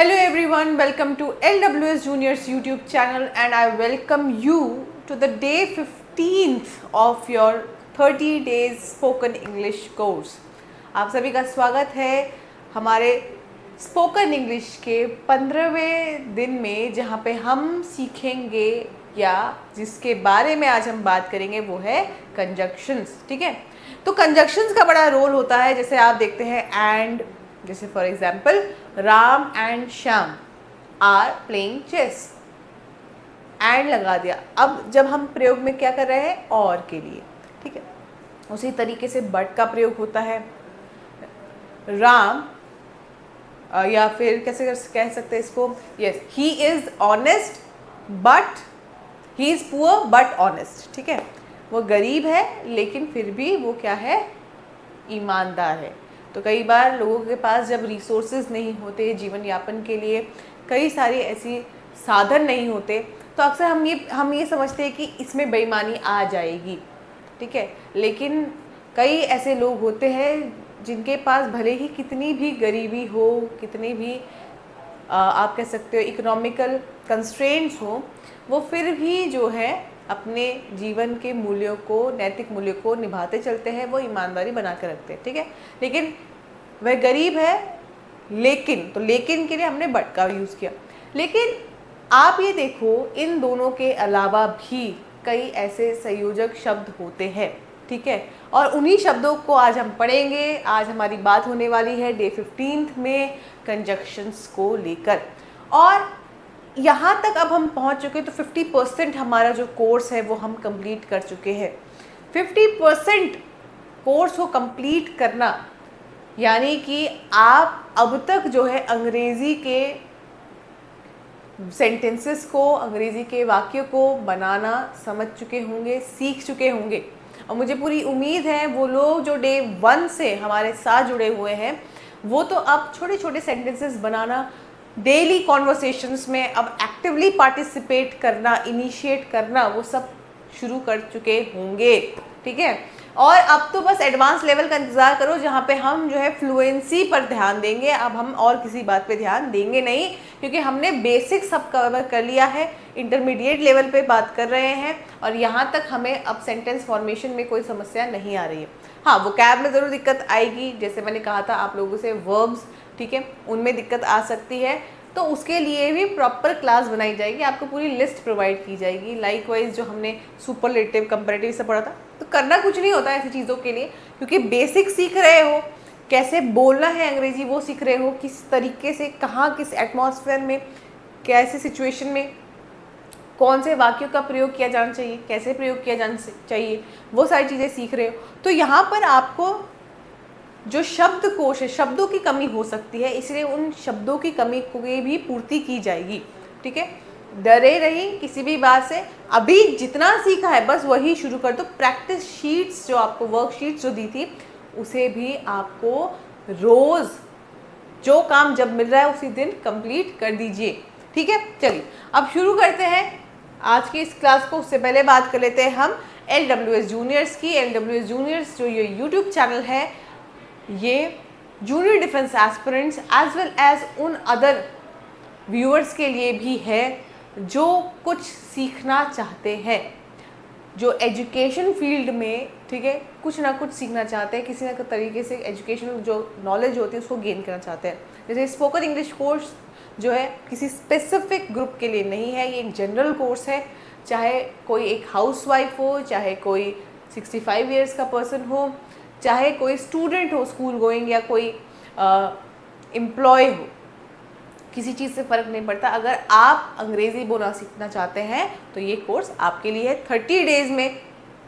Hello everyone, welcome to LWS Juniors YouTube channel and I welcome you to the day 15th of your 30 days spoken English course. आप सभी का स्वागत है हमारे spoken English के 15वें दिन में, जहाँ पे हम सीखेंगे या जिसके बारे में आज हम बात करेंगे वो है कंजक्शंस. ठीक है, तो कंजक्शंस का बड़ा रोल होता है. जैसे आप देखते हैं एंड, जैसे for example Ram and Shyam are playing chess, and लगा दिया. अब जब हम प्रयोग में क्या कर रहे हैं, और के लिए. ठीक है, उसी तरीके से बट का प्रयोग होता है. राम या फिर कैसे कह सकते हैं इसको, yes, he is honest but he is poor but honest. ठीक है, वो गरीब है लेकिन फिर भी वो क्या है, ईमानदार है. तो कई बार लोगों के पास जब रिसोर्सेज नहीं होते जीवन यापन के लिए, कई सारी ऐसी साधन नहीं होते, तो अक्सर हम ये समझते हैं कि इसमें बेईमानी आ जाएगी. ठीक है, लेकिन कई ऐसे लोग होते हैं जिनके पास भले ही कितनी भी गरीबी हो, कितनी भी आप कह सकते हो इकोनॉमिकल कंस्ट्रेंट्स हो, वो फिर भी जो है अपने जीवन के मूल्यों को, नैतिक मूल्यों को निभाते चलते हैं, वो ईमानदारी बना कर रखते हैं. ठीक है, लेकिन वह गरीब है, लेकिन के लिए हमने बट का यूज़ किया. लेकिन आप ये देखो, इन दोनों के अलावा भी कई ऐसे संयोजक शब्द होते हैं. ठीक है, और उन्हीं शब्दों को आज हम पढ़ेंगे. आज हमारी बात होने वाली है डे 15 में कंजक्शंस को लेकर. और यहाँ तक अब हम पहुँच चुके, तो 50% हमारा जो कोर्स है वो हम कंप्लीट कर चुके हैं. 50% कोर्स को कंप्लीट करना यानी कि आप अब तक जो है अंग्रेज़ी के सेंटेंसेस को, अंग्रेज़ी के वाक्यों को बनाना समझ चुके होंगे, सीख चुके होंगे. और मुझे पूरी उम्मीद है वो लोग जो डे 1 से हमारे साथ जुड़े हुए हैं, वो तो अब छोटे छोटे सेंटेंसेस बनाना, डेली कॉन्वर्सेशंस में अब एक्टिवली पार्टिसिपेट करना, इनिशिएट करना, वो सब शुरू कर चुके होंगे. ठीक है, और अब तो बस एडवांस लेवल का इंतज़ार करो, जहाँ पे हम जो है फ्लुएंसी पर ध्यान देंगे. अब हम और किसी बात पे ध्यान देंगे नहीं, क्योंकि हमने बेसिक सब कवर कर लिया है. इंटरमीडिएट लेवल पे बात कर रहे हैं और यहाँ तक हमें अब सेंटेंस फॉर्मेशन में कोई समस्या नहीं आ रही है. हाँ, वोकैब में ज़रूर दिक्कत आएगी, जैसे मैंने कहा था आप लोगों से, वर्ब्स, ठीक है, उनमें दिक्कत आ सकती है. तो उसके लिए भी प्रॉपर क्लास बनाई जाएगी, आपको पूरी लिस्ट प्रोवाइड की जाएगी. लाइकवाइज जो हमने सुपरलेटिव, कंपैरेटिव सब पढ़ा था, तो करना कुछ नहीं होता ऐसी चीज़ों के लिए, क्योंकि बेसिक सीख रहे हो, कैसे बोलना है अंग्रेज़ी वो सीख रहे हो, किस तरीके से, कहाँ, किस एटमॉस्फेयर में, कैसे सिचुएशन में कौन से वाक्यों का प्रयोग किया जाना चाहिए, कैसे प्रयोग किया जाना चाहिए, वो सारी चीज़ें सीख रहे हो. तो यहाँ पर आपको जो शब्दकोश है, शब्दों की कमी हो सकती है, इसलिए उन शब्दों की कमी को भी पूर्ति की जाएगी. ठीक है, डरे रही किसी भी बात से. अभी जितना सीखा है बस वही शुरू कर दो. प्रैक्टिस शीट्स, जो आपको वर्कशीट्स जो दी थी, उसे भी आपको रोज़ जो काम जब मिल रहा है उसी दिन कंप्लीट कर दीजिए. ठीक है, चलिए अब शुरू करते हैं आज की इस क्लास को. उससे पहले बात कर लेते हैं हम LWS जूनियर्स की. LWS जूनियर्स जो ये यूट्यूब चैनल है, ये junior defence aspirants as well as उन अदर व्यूअर्स के लिए भी है जो कुछ सीखना चाहते हैं, जो एजुकेशन फील्ड में, ठीक है, कुछ ना कुछ सीखना चाहते हैं, किसी ना किसी तरीके से एजुकेशनल जो नॉलेज होती है उसको गेन करना चाहते हैं. जैसे स्पोकन इंग्लिश कोर्स जो है किसी स्पेसिफिक ग्रुप के लिए नहीं है, ये एक जनरल कोर्स है. चाहे कोई एक हाउसवाइफ हो, चाहे कोई 65 ईयर्स का पर्सन हो, चाहे कोई स्टूडेंट हो स्कूल गोइंग, या कोई एम्प्लॉय हो, किसी चीज़ से फ़र्क नहीं पड़ता. अगर आप अंग्रेज़ी बोलना सीखना चाहते हैं तो ये कोर्स आपके लिए है. 30 डेज़ में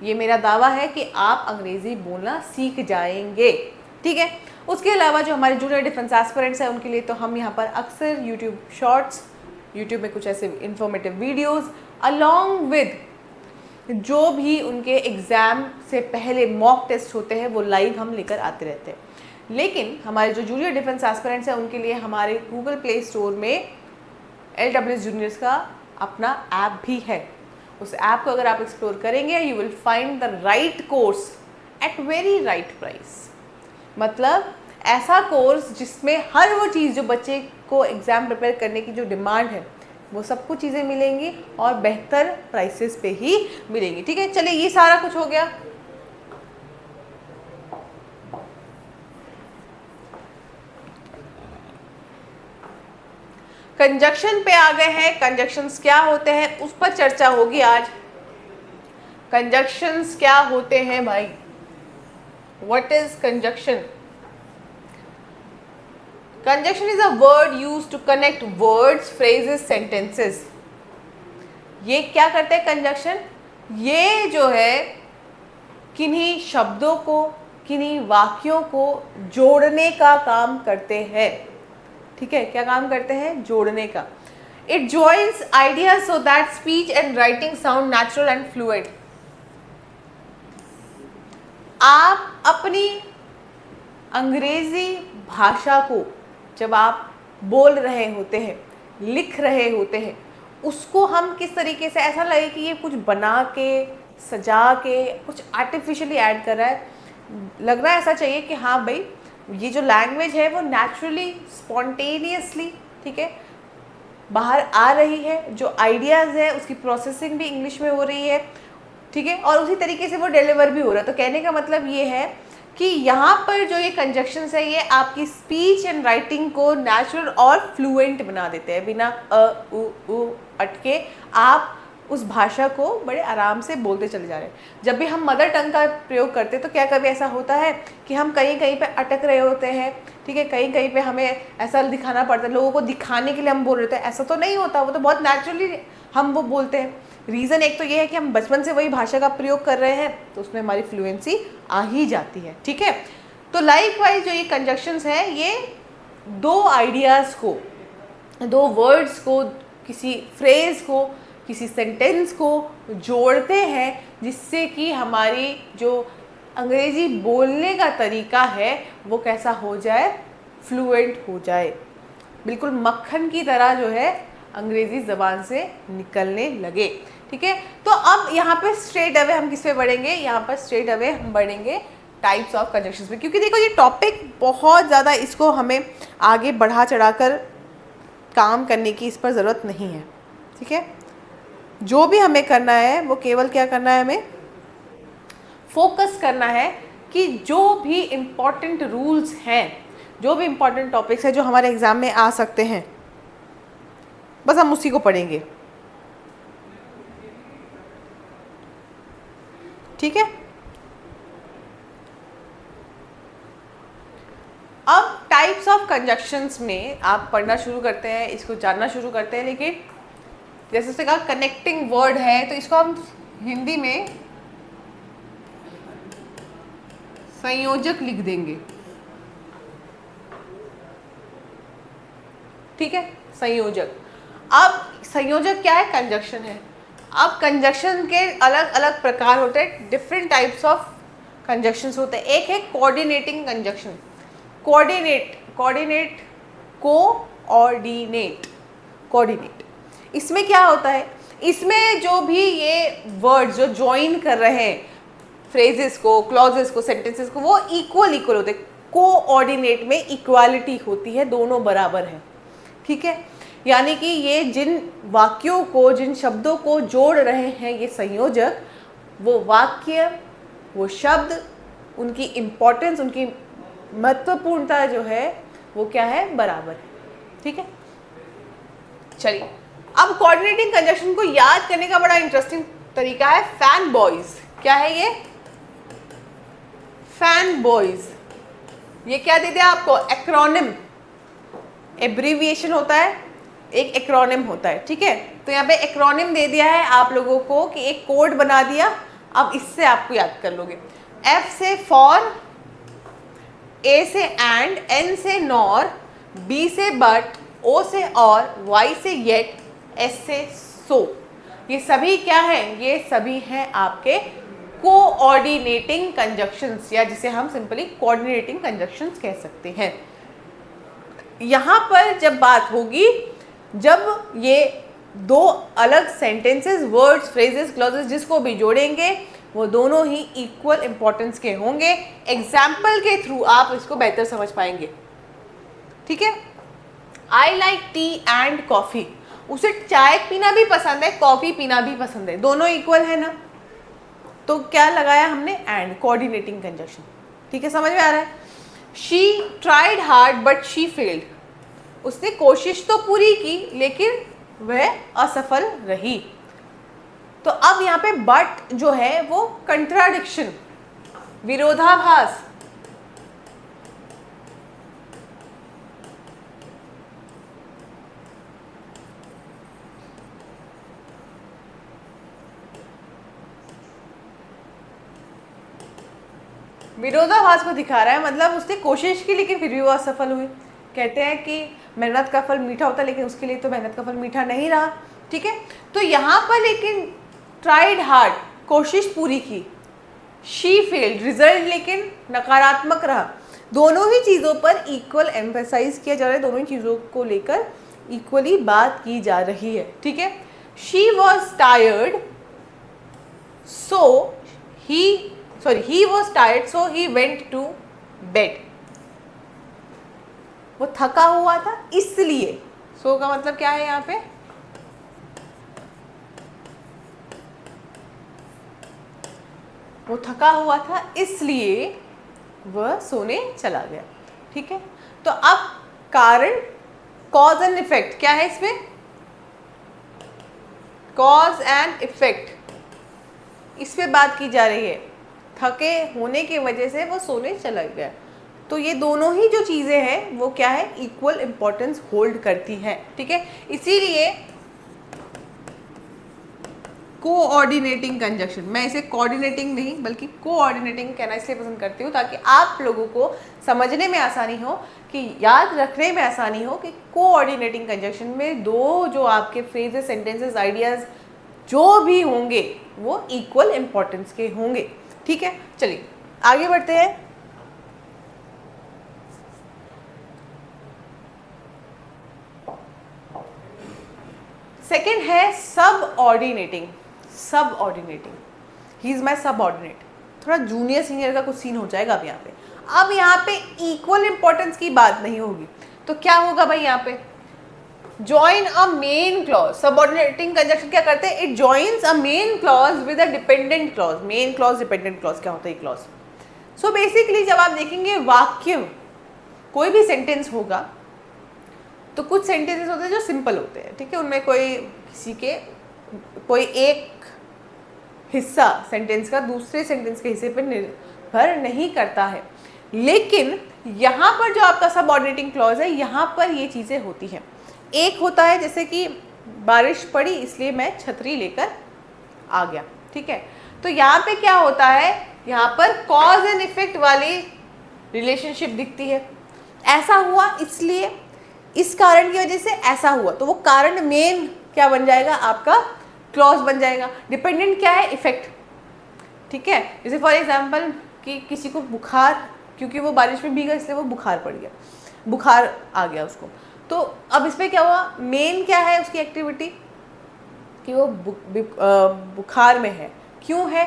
ये मेरा दावा है कि आप अंग्रेज़ी बोलना सीख जाएंगे. ठीक है, उसके अलावा जो हमारे जूनियर डिफेंस एस्पिरेंट्स हैं उनके लिए तो हम यहाँ पर अक्सर यूट्यूब शॉर्ट्स, यूट्यूब में कुछ ऐसे इन्फॉर्मेटिव वीडियोज़, अलॉन्ग विद जो भी उनके एग्ज़ाम से पहले मॉक टेस्ट होते हैं, वो लाइव हम लेकर आते रहते हैं. लेकिन हमारे जो जूनियर डिफेंस एस्पिरेंट्स हैं उनके लिए हमारे गूगल प्ले स्टोर में LWS जूनियर्स का अपना ऐप भी है. उस ऐप को अगर आप एक्सप्लोर करेंगे, you will find the right course at very right price. मतलब ऐसा कोर्स जिसमें हर वो चीज़ जो बच्चे को एग्ज़ाम प्रिपेयर करने की जो डिमांड है वो सब कुछ चीज़ें मिलेंगी और बेहतर प्राइसेस पे ही मिलेंगी। ठीक है, चलिए ये सारा कुछ हो गया। कंजक्शन पे आ गए हैं। कंजक्शंस क्या होते हैं उस पर चर्चा होगी आज। कंजक्शंस क्या होते हैं भाई? What is conjunction? Conjunction is a word used to connect words, phrases, sentences. ये क्या करते हैं कंजक्शन? ये जो है किन्हीं शब्दों को, किन्हीं वाक्यों को जोड़ने का काम करते हैं। ठीक है, क्या काम करते हैं? जोड़ने का। It joins ideas so that speech and writing sound natural and fluent. आप अपनी अंग्रेजी भाषा को जब आप बोल रहे होते हैं, लिख रहे होते हैं, उसको हम किस तरीके से, ऐसा लगे कि ये कुछ बना के, सजा के, कुछ आर्टिफिशियली ऐड कर रहा है, लग रहा है ऐसा चाहिए कि हाँ भाई ये जो लैंग्वेज है वो नेचुरली, स्पॉन्टेनियसली, ठीक है, बाहर आ रही है। जो आइडियाज़ है उसकी प्रोसेसिंग भी इंग्लिश में हो रही है, ठीक है, और उसी तरीके से वो डिलीवर भी हो रहा है। तो कहने का मतलब ये है कि यहाँ पर जो ये कंजक्शंस है ये आपकी स्पीच एंड राइटिंग को नेचुरल और फ्लुएंट बना देते हैं। बिना उ अटके आप उस भाषा को बड़े आराम से बोलते चले जा रहे हैं। जब भी हम मदर टंग का प्रयोग करते हैं तो क्या कभी ऐसा होता है कि हम कहीं कहीं पे अटक रहे होते हैं, ठीक है, कहीं कहीं पे हमें ऐसा दिखाना पड़ता है, लोगों को दिखाने के लिए हम बोल रहे होते हैं। ऐसा तो नहीं होता, वो तो बहुत नेचुरली हम वो बोलते हैं। रीज़न एक तो ये है कि हम बचपन से वही भाषा का प्रयोग कर रहे हैं तो उसमें हमारी फ्लुएंसी आ ही जाती है। ठीक है, तो लाइक वाइज जो ये कंजक्शंस हैं ये दो आइडियाज़ को, दो वर्ड्स को, किसी फ्रेज को, किसी सेंटेंस को जोड़ते हैं जिससे कि हमारी जो अंग्रेज़ी बोलने का तरीका है वो कैसा हो जाए? फ्लुएंट हो जाए, बिल्कुल मक्खन की तरह जो है अंग्रेज़ी ज़बान से निकलने लगे। ठीक है, तो अब यहाँ पे स्ट्रेट अवे हम किस पे बढ़ेंगे? यहाँ पर स्ट्रेट अवे हम बढ़ेंगे टाइप्स ऑफ कंजक्शंस पे, क्योंकि देखो ये टॉपिक बहुत ज़्यादा, इसको हमें आगे बढ़ा चढ़ाकर काम करने की इस पर ज़रूरत नहीं है। ठीक है, जो भी हमें करना है वो केवल क्या करना है? हमें फोकस करना है कि जो भी इम्पॉर्टेंट रूल्स हैं, जो भी इम्पॉर्टेंट टॉपिक्स हैं जो हमारे एग्ज़ाम में आ सकते हैं, बस हम उसी को पढ़ेंगे। ठीक है, अब टाइप्स ऑफ कंजक्शंस में आप पढ़ना शुरू करते हैं, इसको जानना शुरू करते हैं, लेकिन जैसे उसने कहा कनेक्टिंग वर्ड है तो इसको हम हिंदी में संयोजक लिख देंगे। ठीक है, संयोजक। अब संयोजक क्या है? कंजक्शन है। अब कंजक्शन के अलग अलग प्रकार होते हैं, डिफरेंट टाइप्स ऑफ कंजक्शंस होते हैं। एक है कोऑर्डिनेटिंग कंजक्शन। कोऑर्डिनेट, कोऑर्डिनेट, इसमें क्या होता है? इसमें जो भी ये वर्ड्स जो ज्वाइन कर रहे हैं फ्रेजेस को, क्लॉजेस को, सेंटेंसेस को, वो इक्वल होते हैं। कोऑर्डिनेट में इक्वालिटी होती है, दोनों बराबर हैं। ठीक है, यानी कि ये जिन वाक्यों को, जिन शब्दों को जोड़ रहे हैं ये संयोजक, वो वाक्य, वो शब्द, उनकी इम्पोर्टेंस, उनकी महत्वपूर्णता जो है वो क्या है? बराबर है। ठीक है, चलिए अब कोऑर्डिनेटिंग कंजक्शन को याद करने का बड़ा इंटरेस्टिंग तरीका है फैन बॉयज। क्या है ये? Fan boys. ये क्या दे दिया आपको? एक्रोनिम, एब्रीविएशन होता है, एक एक्रोनिम होता है। ठीक है, तो यहाँ पे एक्रोनिम दे दिया है आप लोगों को कि एक कोड बना दिया। अब इससे आपको याद कर लोगे। F से फॉर, A से एंड, N से नॉर, B से बट, O से और, Y से येट, S से सो। ये सभी क्या है? ये सभी हैं आपके कोऑर्डिनेटिंग कंजक्शंस, या जिसे हम सिंपली कोऑर्डिनेटिंग कंजक्शंस कह सकते हैं। यहाँ पर जब बात होगी, जब ये दो अलग सेंटेंसेस, वर्ड्स, फ्रेजेस, क्लॉजेस जिसको भी जोड़ेंगे वो दोनों ही इक्वल इंपॉर्टेंस के होंगे। एग्जाम्पल के थ्रू आप इसको बेहतर समझ पाएंगे, ठीक है। I like T and coffee, उसे चाय पीना भी पसंद है, कॉफी पीना भी पसंद है, दोनों इक्वल है ना, तो क्या लगाया हमने, एंड, कोऑर्डिनेटिंग कंजंक्शन, ठीक है, समझ में आ रहा है। She tried hard but she failed, उसने कोशिश तो पूरी की लेकिन वह असफल रही। तो अब यहाँ पे बट जो है वो कंट्राडिक्शन, विरोधाभास, विरोधाभास को दिखा रहा है, मतलब उसने कोशिश की लेकिन फिर भी वो असफल हुई। कहते हैं कि मेहनत का फल मीठा होता है, लेकिन उसके लिए तो मेहनत का फल मीठा नहीं रहा, ठीक है। तो यहाँ पर लेकिन ट्राइड हार्ड, कोशिश पूरी की, शी फेल्ड, रिजल्ट लेकिन नकारात्मक रहा। दोनों ही चीज़ों पर इक्वल एम्फेसाइज किया जा रहा है, दोनों ही चीज़ों को लेकर इक्वली बात की जा रही है, ठीक है। She was tired so he was tired so he went to bed, वो थका हुआ था इसलिए, सो का मतलब क्या है यहाँ पे, वो थका हुआ था इसलिए वह सोने चला गया, ठीक है। तो अब कारण, कॉज एंड इफेक्ट क्या है इसमें, कॉज एंड इफेक्ट, इस पे बात की जा रही है। थके होने की वजह से वो सोने चला गया, तो ये दोनों ही जो चीज़ें हैं वो क्या है, इक्वल इंपॉर्टेंस होल्ड करती हैं, ठीक है। इसीलिए कोऑर्डिनेटिंग कंजंक्शन, मैं इसे कोऑर्डिनेटिंग नहीं बल्कि कोऑर्डिनेटिंग कहना इसलिए पसंद करती हूँ ताकि आप लोगों को समझने में आसानी हो, कि याद रखने में आसानी हो कि कोऑर्डिनेटिंग कंजंक्शन में दो जो आपके फ्रेजेस, सेंटेंसेस, आइडियाज जो भी होंगे वो इक्वल इंपॉर्टेंस के होंगे, ठीक है। चलिए आगे बढ़ते हैं। सेकंड है सब ऑर्डिनेटिंग, सब ऑर्डिनेटिंग, ही इज माई सब ऑर्डिनेट, थोड़ा जूनियर सीनियर का कुछ सीन हो जाएगा अब यहाँ पे। अब यहाँ पे इक्वल इंपॉर्टेंस की बात नहीं होगी, तो क्या होगा भाई, यहाँ पे join a main clause, subordinating conjunction क्या करते हैं, it joins a main clause with a dependent clause, main clause dependent clause क्या होता है ये clause। so basically जब आप देखेंगे वाक्य, कोई भी सेंटेंस होगा तो कुछ सेंटेंसेस होते हैं जो सिंपल होते हैं, ठीक है, उनमें कोई किसी के कोई एक हिस्सा सेंटेंस का दूसरे सेंटेंस के हिस्से पर निर्भर नहीं करता है, लेकिन यहाँ पर जो आपका सबऑर्डिनेटिंग क्लॉज है यहाँ पर ये चीज़ें होती हैं। एक होता है जैसे कि बारिश पड़ी इसलिए मैं छतरी लेकर आ गया, ठीक है। तो यहाँ पे क्या होता है, यहाँ पर कॉज एंड इफेक्ट वाली रिलेशनशिप दिखती है, ऐसा हुआ इसलिए, इस कारण की वजह से ऐसा हुआ, तो वो कारण मेन क्या बन जाएगा, आपका क्लॉज बन जाएगा। डिपेंडेंट क्या है, इफेक्ट, ठीक है। जैसे फॉर एग्जांपल कि किसी को बुखार, क्योंकि वो बारिश में भीगा इसलिए वो बुखार पड़ गया, बुखार आ गया उसको, तो अब इसमें क्या हुआ, मेन क्या है उसकी एक्टिविटी, कि वो बुखार में है, क्यों है,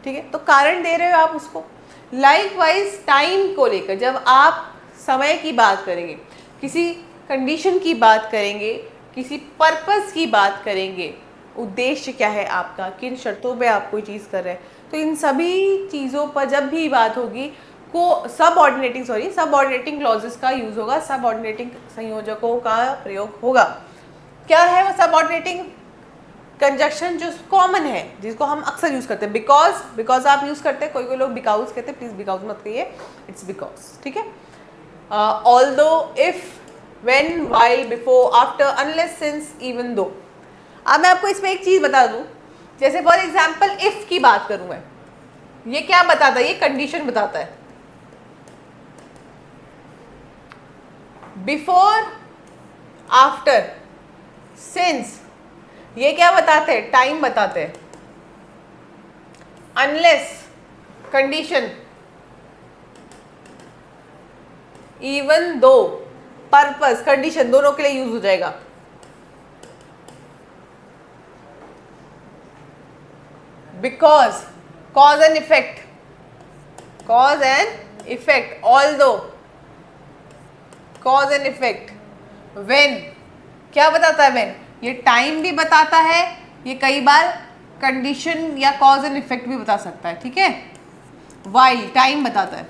ठीक है, तो कारण दे रहे हो आप उसको। लाइकवाइज टाइम को लेकर जब आप समय की बात करेंगे, किसी कंडीशन की बात करेंगे, किसी पर्पस की बात करेंगे, उद्देश्य क्या है आपका, किन शर्तों पे आप कोई चीज़ कर रहे हैं, तो इन सभी चीज़ों पर जब भी बात होगी को सबऑर्डिनेटिंग क्लॉजेस का यूज़ होगा, सबऑर्डिनेटिंग संयोजकों का प्रयोग होगा। क्या है वो सबऑर्डिनेटिंग कंजंक्शन जो कॉमन है, जिसको हम अक्सर यूज़ करते हैं, बिकॉज आप यूज़ करते हैं, कोई लोग बिकॉज कहते हैं, प्लीज़ बिकॉज मत कहिए, इट्स बिकॉज, ठीक है। Although, if, when, while, before, after, unless, since, even though. अब मैं आपको इसमें एक चीज़ बता दूँ, जैसे फॉर एग्जाम्पल इफ़ की बात करूँ मैं, ये क्या बताता है, ये कंडीशन बताता है। बिफोर, आफ्टर, सिंस, ये क्या बताते हैं, टाइम बताते हैं। Unless, condition, even though, purpose, condition, दोनों के लिए यूज हो जाएगा। Because, cause and effect, cause and effect, although, cause and effect, when क्या बताता है, व्हेन ये टाइम भी बताता है, ये कई बार कंडीशन या कॉज एंड इफेक्ट भी बता सकता है, ठीक है। वाइल टाइम बताता है।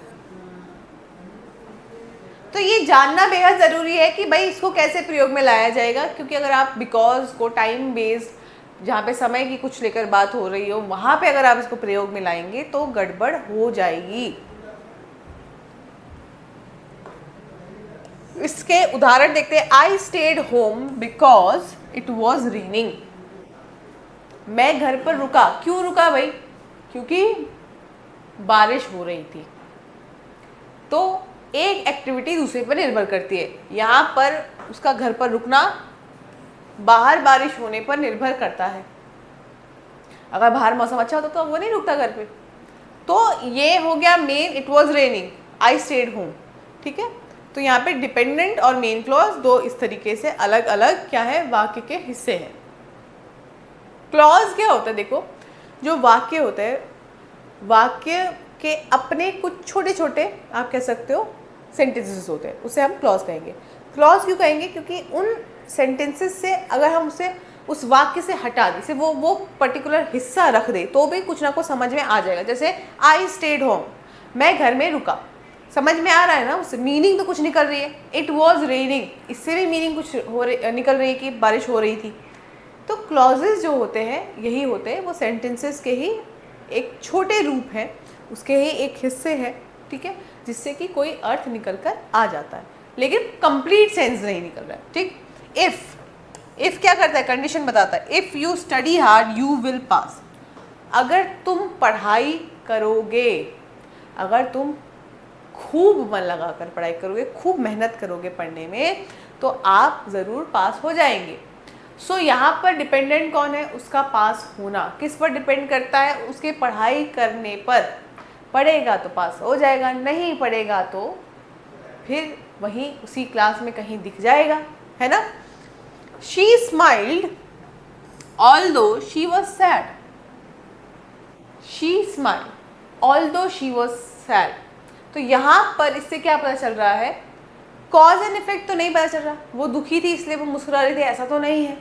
तो ये जानना बेहद ज़रूरी है कि भाई इसको कैसे प्रयोग में लाया जाएगा, क्योंकि अगर आप बिकॉज को टाइम बेस्ड, जहाँ पे समय की कुछ लेकर बात हो रही हो, वहाँ पे अगर आप इसको प्रयोग में लाएंगे तो गड़बड़ हो जाएगी। इसके उदाहरण देखते हैं। I stayed home because it was raining. मैं घर पर रुका, क्यों रुका भाई, क्योंकि बारिश हो रही थी। तो एक एक्टिविटी दूसरे पर निर्भर करती है। यहाँ पर उसका घर पर रुकना बाहर बारिश होने पर निर्भर करता है। अगर बाहर मौसम अच्छा होता तो वो नहीं रुकता घर पे। तो ये हो गया main, it was raining, I stayed home, ठीक है। तो यहाँ पे डिपेंडेंट और मेन क्लॉज दो इस तरीके से अलग अलग क्या है, वाक्य के हिस्से हैं। क्लॉज क्या होता है, देखो जो वाक्य होते हैं, वाक्य के अपने कुछ छोटे छोटे आप कह सकते हो सेंटेंसेस होते हैं, उसे हम क्लॉज कहेंगे। क्लॉज क्यों कहेंगे, क्योंकि उन सेंटेंसेस से अगर हम उसे उस वाक्य से हटा दें, से वो पर्टिकुलर हिस्सा रख दे, तो भी कुछ ना कुछ समझ में आ जाएगा। जैसे आई स्टेड होम, मैं घर में रुका, समझ में आ रहा है ना, उससे मीनिंग तो कुछ निकल रही है। इट वॉज रेनिंग, इससे भी मीनिंग कुछ निकल रही है कि बारिश हो रही थी। तो क्लॉजेस जो होते हैं यही होते हैं, वो सेंटेंसेस के ही एक छोटे रूप हैं, उसके ही एक हिस्से हैं, ठीक है, जिससे कि कोई अर्थ निकल कर आ जाता है, लेकिन कंप्लीट सेंस नहीं निकल रहा है, ठीक। इफ़ क्या करता है, कंडीशन बताता है। If you study hard you will pass. अगर तुम पढ़ाई करोगे, अगर तुम खूब मन लगाकर पढ़ाई करोगे, खूब मेहनत करोगे पढ़ने में, तो आप ज़रूर पास हो जाएंगे। सो यहाँ पर डिपेंडेंट कौन है, उसका पास होना किस पर डिपेंड करता है, उसके पढ़ाई करने पर। पढ़ेगा तो पास हो जाएगा, नहीं पढ़ेगा तो फिर वहीं उसी क्लास में कहीं दिख जाएगा, है ना। She smiled although she was sad. She smiled although she was sad. तो यहाँ पर इससे क्या पता चल रहा है, कॉज एंड इफेक्ट तो नहीं पता चल रहा, वो दुखी थी इसलिए वो मुस्कुरा रही थी, ऐसा तो नहीं है।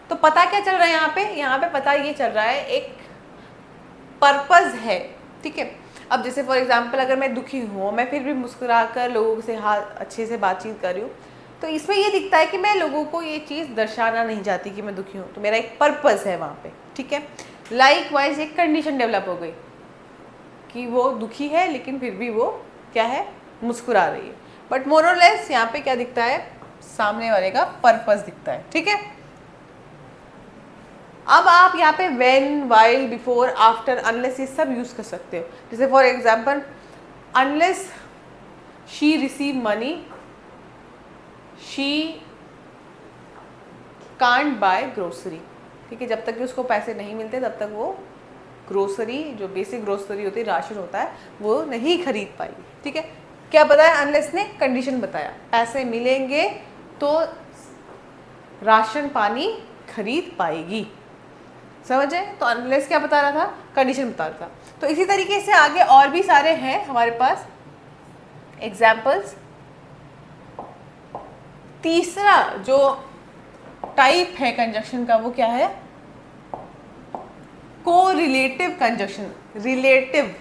तो पता क्या चल रहा है यहाँ पे पता ये चल रहा है, एक पर्पस है, ठीक है। अब जैसे फॉर एग्जांपल अगर मैं दुखी हूँ, मैं फिर भी मुस्कुरा कर लोगों से अच्छे से बातचीत कर रही हूँ, तो इसमें ये दिखता है कि मैं लोगों को ये चीज़ दर्शाना नहीं चाहती कि मैं दुखी हूँ, तो मेरा एक पर्पस है वहाँ पे, ठीक है। लाइक वाइज एक कंडीशन डेवलप हो गई कि वो दुखी है लेकिन फिर भी वो क्या है, मुस्कुरा रही है। बट मोर और लेस यहाँ पे क्या दिखता है, सामने वाले का पर्पस दिखता है, ठीक है। अब आप यहाँ पे when, while, before, after, unless ये सब यूज कर सकते हो। जैसे for example, unless she receive money she can't buy grocery, ठीक है। जब तक कि उसको पैसे नहीं मिलते तब तक वो ग्रोसरी, जो बेसिक ग्रोसरी होती है, राशन होता है, वो नहीं खरीद पाएगी, ठीक है। क्या बताया, अनलेस ने कंडीशन बताया, पैसे मिलेंगे तो राशन पानी खरीद पाएगी, समझे। तो अनलेस क्या बता रहा था, कंडीशन बता रहा था। तो इसी तरीके से आगे और भी सारे हैं हमारे पास एग्जाम्पल्स। तीसरा जो टाइप है कंजक्शन का वो क्या है, कोरिलेटिव कंजक्शन। रिलेटिव,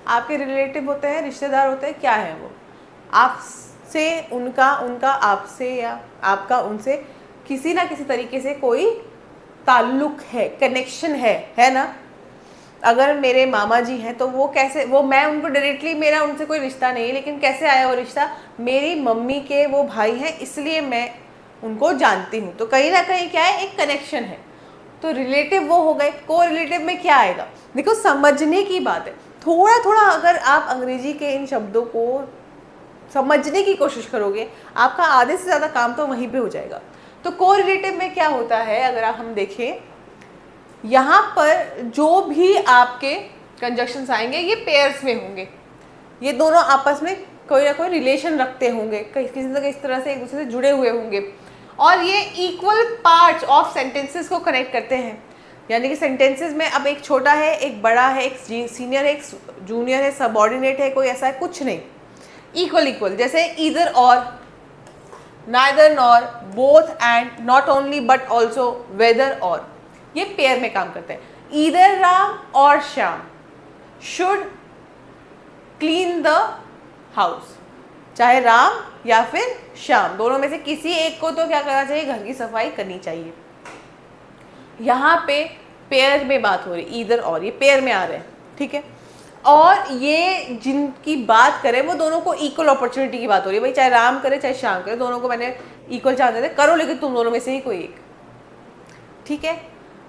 आपके रिलेटिव होते हैं, रिश्तेदार होते हैं, क्या है वो, आपसे उनका, उनका आपसे, या आपका उनसे किसी ना किसी तरीके से कोई ताल्लुक है, कनेक्शन है ना। अगर मेरे मामा जी हैं तो वो कैसे, वो मैं उनको डायरेक्टली, मेरा उनसे कोई रिश्ता नहीं है, लेकिन कैसे आया वो रिश्ता, मेरी मम्मी के वो भाई हैं इसलिए मैं उनको जानती हूँ। तो कहीं ना कहीं क्या है, एक कनेक्शन है। तो रिलेटिव वो हो गए। को रिलेटिव में क्या आएगा, देखो समझने की बात है। थोड़ा थोड़ा अगर आप अंग्रेजी के इन शब्दों को समझने की कोशिश करोगे, आपका आधे से ज़्यादा काम तो वहीं पे हो जाएगा। तो को रिलेटिव में क्या होता है, अगर हम देखें यहाँ पर जो भी आपके कंजक्शंस आएंगे ये पेयर्स में होंगे, ये दोनों आपस में कोई ना कोई रिलेशन रखते होंगे, किसी न किसी तरह से एक दूसरे से जुड़े हुए होंगे, और ये इक्वल पार्ट्स ऑफ सेंटेंसेस को कनेक्ट करते हैं। यानी कि सेंटेंसेस में अब एक छोटा है, एक बड़ा है, एक सीनियर है, एक जूनियर है, सबऑर्डिनेट है, कोई ऐसा है कुछ नहीं, इक्वल इक्वल। जैसे ईदर और, neither nor, both and, not only but also, whether और, ये पेयर में काम करते हैं। ईदर राम और Shyam should clean the house, चाहे राम या फिर श्याम, दोनों में से किसी एक को तो क्या करना चाहिए, घर की सफाई करनी चाहिए। यहाँ पे पेयर में बात हो रही, ईदर और, ये पेयर में आ रहे हैं, ठीक है। और ये जिनकी बात करें वो दोनों को इक्वल अपॉर्चुनिटी की बात हो रही है, भाई चाहे राम करे चाहे श्याम करे, दोनों को मैंने इक्वल चांस देते, करो लेकिन तुम दोनों में से ही कोई एक, ठीक है।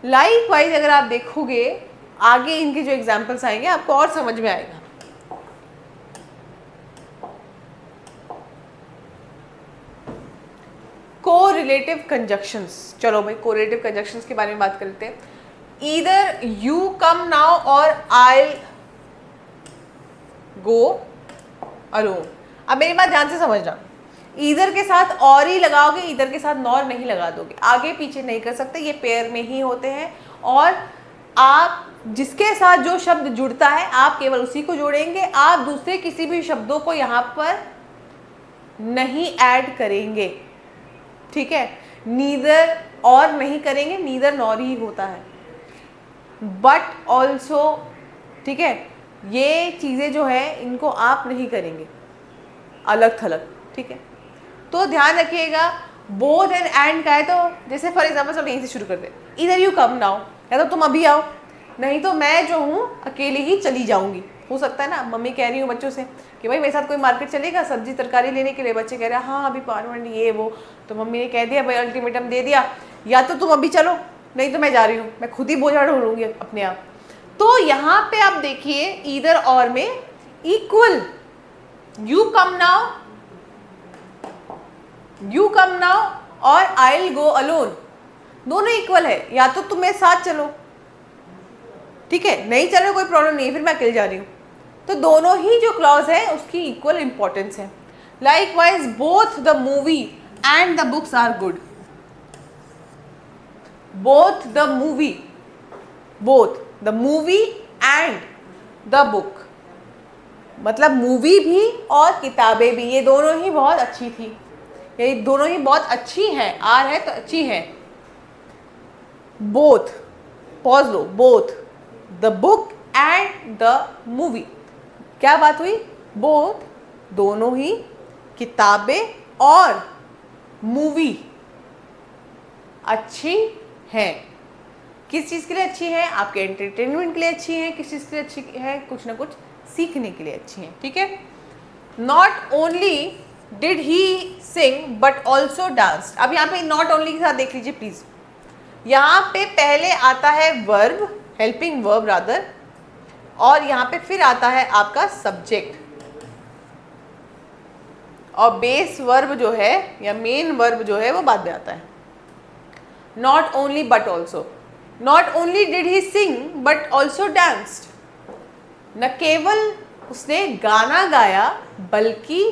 लाइक वाइज अगर आप देखोगे आगे इनके जो एग्जाम्पल्स आएंगे आपको और समझ में आएगा। कोरिलेटिव कंजक्शंस, चलो भाई कोरिलेटिव कंजक्शंस के बारे में बात करते हैं। ईदर यू कम नाउ और आई गो अलोन। अब मेरी बात ध्यान से समझना, ईदर के साथ और ही लगाओगे, ईदर के साथ नॉर नहीं लगा दोगे, आगे पीछे नहीं कर सकते, ये पेयर में ही होते हैं। और आप जिसके साथ जो शब्द जुड़ता है आप केवल उसी को जोड़ेंगे, आप दूसरे किसी भी शब्दों को यहाँ पर नहीं ऐड करेंगे, ठीक है। नीदर और नहीं करेंगे, नीदर नॉर ही होता है, बट ऑल्सो, ठीक है, ये चीज़ें जो है इनको आप नहीं करेंगे अलग थलग, ठीक है। तो ध्यान रखिएगा, बोथ एंड का है तो जैसे फॉर एग्जाम्पल चलो यहीं से शुरू करते हैं, इधर यू कम नाउ, या तो तुम अभी आओ, नहीं तो मैं जो हूँ अकेले ही चली जाऊँगी। हो सकता है ना, मम्मी कह रही हूँ बच्चों से कि भाई मेरे साथ कोई मार्केट चलेगा सब्जी तरकारी लेने के लिए, बच्चे कह रहे हैं हाँ अभी 5 मिनट ये वो, तो मम्मी ने कह दिया भाई अल्टीमेटम दे दिया, या तो तुम अभी चलो नहीं तो मैं जा रही हूँ, मैं खुद ही बोझा ढोलूंगी अपने आप। तो यहाँ पे आप देखिए ईदर और में इक्वल, यू कम नाउ और आई विल गो अलोन, दोनों इक्वल है, या तो तुम मेरे साथ चलो, ठीक है, नहीं चलो कोई प्रॉब्लम नहीं है, फिर मैं अकेले जा रही हूँ। तो दोनों ही जो क्लॉज है उसकी इक्वल इंपॉर्टेंस है। Likewise both the movie and the books are good, both the movie and the book, मतलब मूवी भी और किताबें भी, ये दोनों ही बहुत अच्छी थी, ये दोनों ही बहुत अच्छी हैं, आर है तो अच्छी हैं। Both, pause low, both the book and the movie, क्या बात हुई, बोथ दोनों ही, किताबें और मूवी अच्छी हैं। किस चीज़ के लिए अच्छी है, आपके एंटरटेनमेंट के लिए अच्छी है, किस चीज़ के लिए अच्छी है, कुछ ना कुछ सीखने के लिए अच्छी है, ठीक है। Not only did he Singh but also dance. अब यहाँ पे नॉट ओनली के साथ देख लीजिए प्लीज, यहाँ पे पहले आता है वर्ब, हेल्पिंग वर्ब रादर, और यहाँ पे फिर आता है आपका सब्जेक्ट, और बेस वर्ब जो है या मेन वर्ब जो है वो बाद में आता है। Not only but also, not only did he Singh but also danced, न केवल उसने गाना गाया बल्कि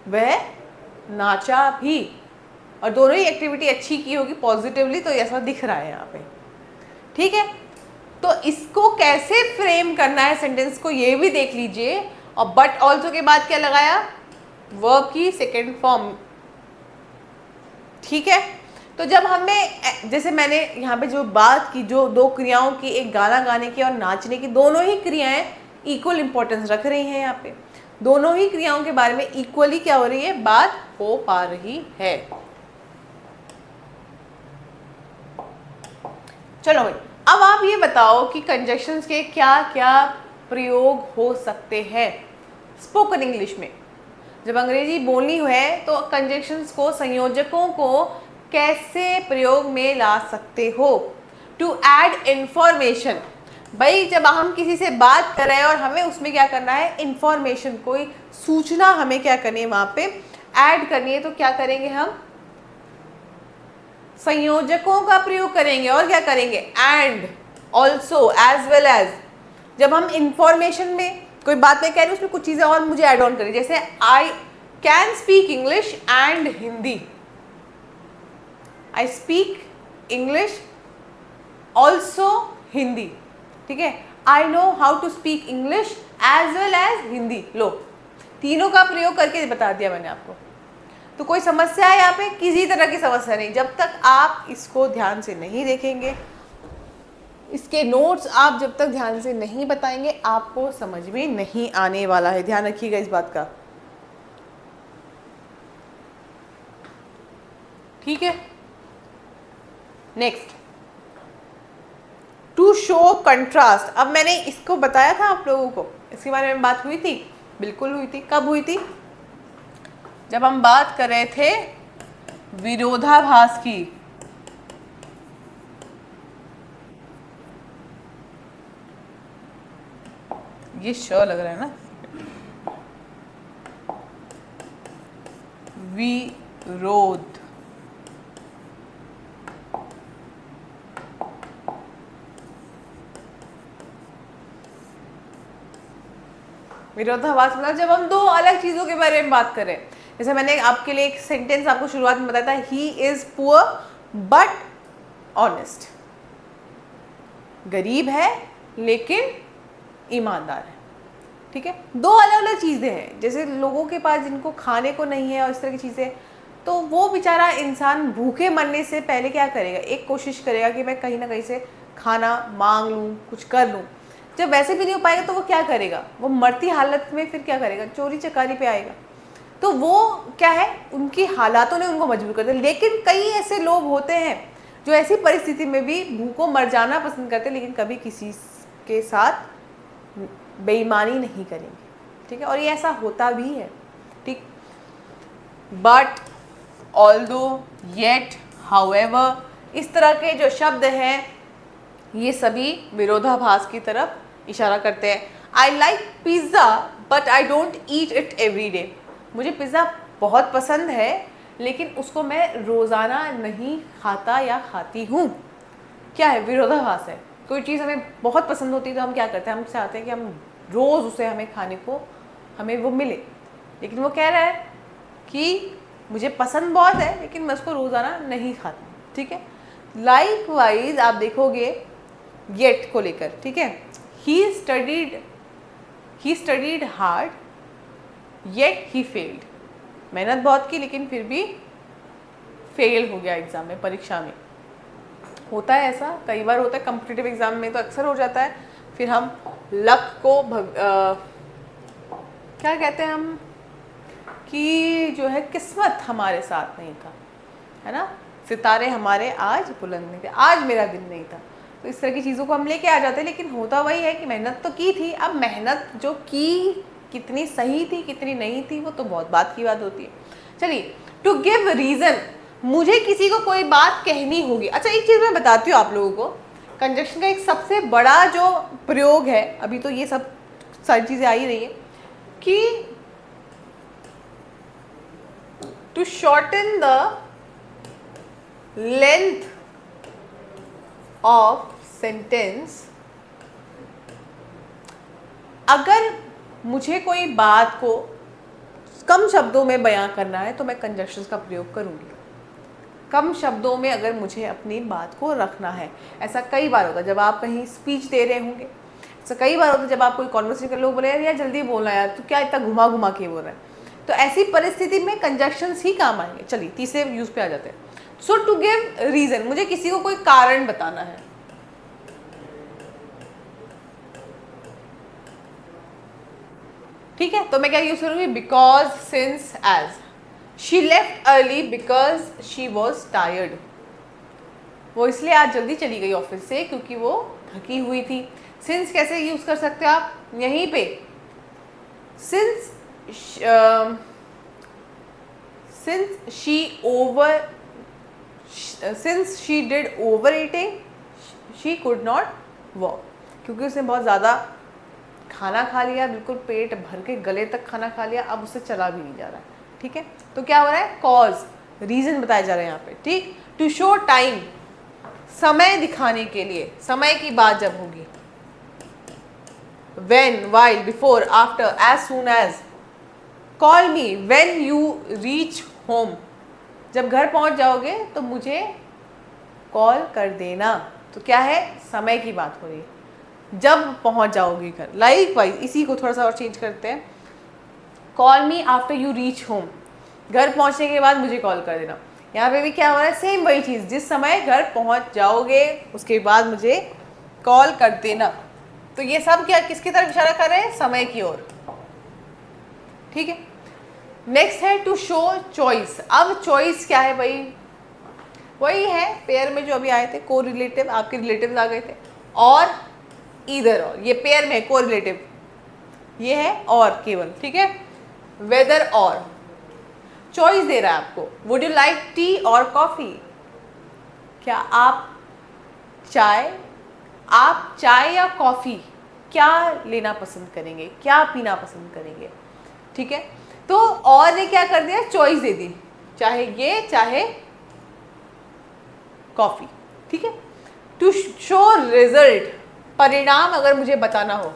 वह नाचा भी, और दोनों ही एक्टिविटी अच्छी की होगी पॉजिटिवली, तो ऐसा दिख रहा है यहाँ पे, ठीक है। तो इसको कैसे फ्रेम करना है सेंटेंस को ये भी देख लीजिए, और बट ऑल्सो के बाद क्या लगाया, वर्ब की सेकेंड फॉर्म, ठीक है। तो जब हमें, जैसे मैंने यहाँ पे जो बात की, जो दो क्रियाओं की, एक गाना गाने की और नाचने की, दोनों ही क्रियाएं इक्वल इंपॉर्टेंस रख रही हैं, यहाँ पे दोनों ही क्रियाओं के बारे में इक्वली क्या हो रही है, बात हो पा रही है। चलो भाई, अब आप ये बताओ कि कंजक्शंस के क्या क्या प्रयोग हो सकते हैं स्पोकन इंग्लिश में। जब अंग्रेजी बोलनी है तो कंजक्शंस को, संयोजकों को कैसे प्रयोग में ला सकते हो। टू ऐड इंफॉर्मेशन, भाई जब हम किसी से बात कर रहे हैं और हमें उसमें क्या करना है, इंफॉर्मेशन, कोई सूचना हमें क्या करनी है वहाँ पे ऐड करनी है, तो क्या करेंगे, हम संयोजकों का प्रयोग करेंगे, और क्या करेंगे, and, also, as well as. जब हम इंफॉर्मेशन में कोई बात नहीं कह रहे, उसमें कुछ चीज़ें और मुझे ऐड ऑन करें, जैसे I can speak English and Hindi, I speak English also Hindi, ठीक है। I know how to speak English as well as Hindi. लो, तीनों का प्रयोग करके बता दिया मैंने आपको। तो कोई समस्या है यहाँ पे? किसी तरह की समस्या नहीं। जब तक आप इसको ध्यान से नहीं देखेंगे, इसके नोट्स आप जब तक ध्यान से नहीं बताएंगे, आपको समझ में नहीं आने वाला है। ध्यान रखिएगा इस बात का, ठीक है। Next, to show contrast. अब मैंने इसको बताया था आप लोगों को, इसके बारे में बात हुई थी, बिल्कुल हुई थी। कब हुई थी? जब हम बात कर रहे थे विरोधाभास की। ये श लग रहा है ना, विरोध। विरोधाभास मतलब जब हम दो अलग चीजों के बारे में बात करें। जैसे मैंने आपके लिए एक सेंटेंस आपको शुरुआत में बताया था, he is poor but honest. गरीब है लेकिन ईमानदार है, ठीक है। दो अलग अलग चीज़ें हैं। जैसे लोगों के पास जिनको खाने को नहीं है और इस तरह की चीज़ें, तो वो बेचारा इंसान भूखे मरने से पहले क्या करेगा? एक कोशिश करेगा कि मैं कहीं ना कहीं से खाना मांग लूँ, कुछ कर लूँ। जब वैसे भी नहीं हो पाएगा तो वो क्या करेगा? वो मरती हालत में फिर क्या करेगा? चोरी चकारी पे आएगा। तो वो क्या है, उनकी हालातों ने उनको मजबूर कर दिया। लेकिन कई ऐसे लोग होते हैं जो ऐसी परिस्थिति में भी भूखों मर जाना पसंद करते हैं, लेकिन कभी किसी के साथ बेईमानी नहीं करेंगे, ठीक है। और ये ऐसा होता भी है, ठीक। बट, ऑल्दो, येट, हाउएवर, इस तरह के जो शब्द हैं ये सभी विरोधाभास की तरफ इशारा करते हैं। I like pizza but I don't eat it every day. मुझे पिज़्ज़ा बहुत पसंद है लेकिन उसको मैं रोज़ाना नहीं खाता या खाती हूँ। क्या है? विरोधाभास है। कोई चीज़ हमें बहुत पसंद होती है तो हम क्या करते हैं? हम चाहते हैं कि हम रोज़ उसे हमें खाने को हमें वो मिले, लेकिन वो कह रहा है कि मुझे पसंद बहुत है लेकिन मैं उसको रोज़ाना नहीं खाता, ठीक है। लाइकवाइज आप देखोगे येट को लेकर, ठीक है। He studied hard yet he failed. मेहनत बहुत की लेकिन फिर भी फेल हो गया एग्ज़ाम में, परीक्षा में। होता है ऐसा, कई बार होता है। कॉम्पिटिटिव एग्ज़ाम में तो अक्सर हो जाता है। फिर हम लक को क्या कहते हैं हम, कि जो है किस्मत हमारे साथ नहीं था, है ना। सितारे हमारे आज बुलंद नहीं थे, आज मेरा दिन नहीं था। तो इस तरह की चीज़ों को हम लेके आ जाते हैं। लेकिन होता वही है कि मेहनत तो की थी। अब मेहनत जो की कितनी सही थी कितनी नहीं थी वो तो बहुत बात की बात होती है। चलिए, टू गिव रीज़न, मुझे किसी को कोई बात कहनी होगी। अच्छा, एक चीज़ मैं बताती हूँ आप लोगों को, कंजक्शन का एक सबसे बड़ा जो प्रयोग है, अभी तो ये सब सारी चीज़ें आ ही रही है, कि to shorten the length of sentence. अगर मुझे कोई बात को कम शब्दों में बयां करना है तो मैं कंजक्शंस का प्रयोग करूंगी। कम शब्दों में अगर मुझे अपनी बात को रखना है। ऐसा कई बार होता है जब आप कहीं स्पीच दे रहे होंगे, ऐसा कई बार होता है जब आप कोई कॉन्वर्सेशन कर, लोग बोले यार जल्दी बोलना यार, तो क्या इतना घुमा घुमा के बोल रहा है। तो ऐसी परिस्थिति में कंजक्शंस ही काम आएंगे। चलिए तीसरे यूज पे आ जाते हैं। सो टू गिव रीजन, मुझे किसी को कोई कारण बताना है। ठीक है, तो मैं क्या यूज करूंगी? Because, since, as. She left early because she was tired. वो इसलिए आज जल्दी चली गई ऑफिस से क्योंकि वो थकी हुई थी। सिंस कैसे यूज कर सकते हो आप? यहीं पे since she did over eating she could not walk. क्योंकि उसने बहुत ज़्यादा खाना खा लिया, बिल्कुल पेट भर के गले तक खाना खा लिया, अब उससे चला भी नहीं जा रहा है। ठीक है, तो क्या हो रहा है? कॉज, रीजन बताया जा रहा है यहाँ पे। ठीक, टू शो टाइम, समय दिखाने के लिए, समय की बात जब होगी। when, while, before, after, as soon as. call me when you reach home, जब घर पहुंच जाओगे तो मुझे कॉल कर देना। तो क्या है, समय की बात हो रही है, जब पहुंच जाओगी घर। लाइक वाइज इसी को थोड़ा सा और चेंज करते हैं, call me after you reach home, घर पहुंचने के बाद मुझे कॉल कर देना। यहाँ पे भी क्या हो रहा है, सेम वही चीज़, जिस समय घर पहुंच जाओगे उसके बाद मुझे कॉल कर देना। तो ये सब क्या किसकी तरफ इशारा कर रहे हैं, समय की ओर। ठीक है, नेक्स्ट है टू शो चॉइस। अब चॉइस क्या है भाई, वही है पेयर में जो अभी आए थे, को रिलेटिव, आपके रिलेटिव आ गए थे, और ईदर और, ये पेयर में को रिलेटिव, ये है और केवल। ठीक है, वेदर और, चॉइस दे रहा है आपको, वुड यू लाइक टी और कॉफी, क्या आप चाय या कॉफी क्या लेना पसंद करेंगे, क्या पीना पसंद करेंगे। ठीक है, तो और ने क्या कर दिया, चॉइस दे दी, चाहे ये चाहे कॉफी। ठीक है, टू शो रिजल्ट, परिणाम अगर मुझे बताना हो,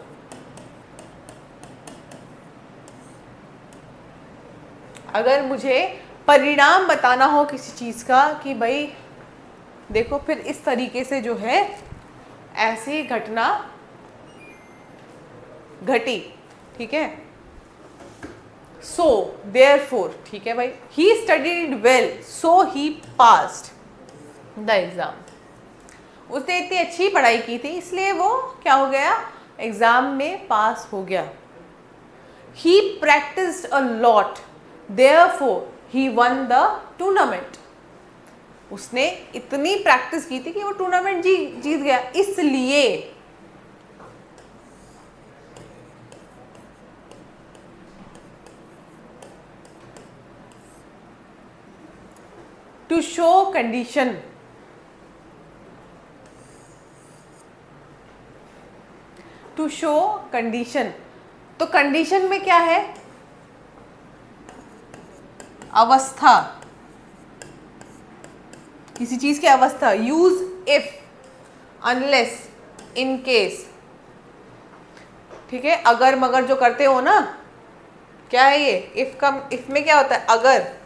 अगर मुझे परिणाम बताना हो किसी चीज़ का कि भाई देखो फिर इस तरीके से जो है ऐसी घटना घटी। ठीक है, सो देयरफॉर, ठीक है भाई, he studied well so he passed the exam, उसने इतनी अच्छी पढ़ाई की थी इसलिए वो क्या हो गया, एग्जाम में पास हो गया। He practised a lot therefore he won the tournament, उसने इतनी प्रैक्टिस की थी कि वो टूर्नामेंट जीत गया, इसलिए। To show condition, to show condition, तो कंडीशन में क्या है, अवस्था, किसी चीज की अवस्था। Use if, unless, in case. ठीक है, अगर मगर जो करते हो ना, क्या है ये, इफ का, इफ में क्या होता है, अगर।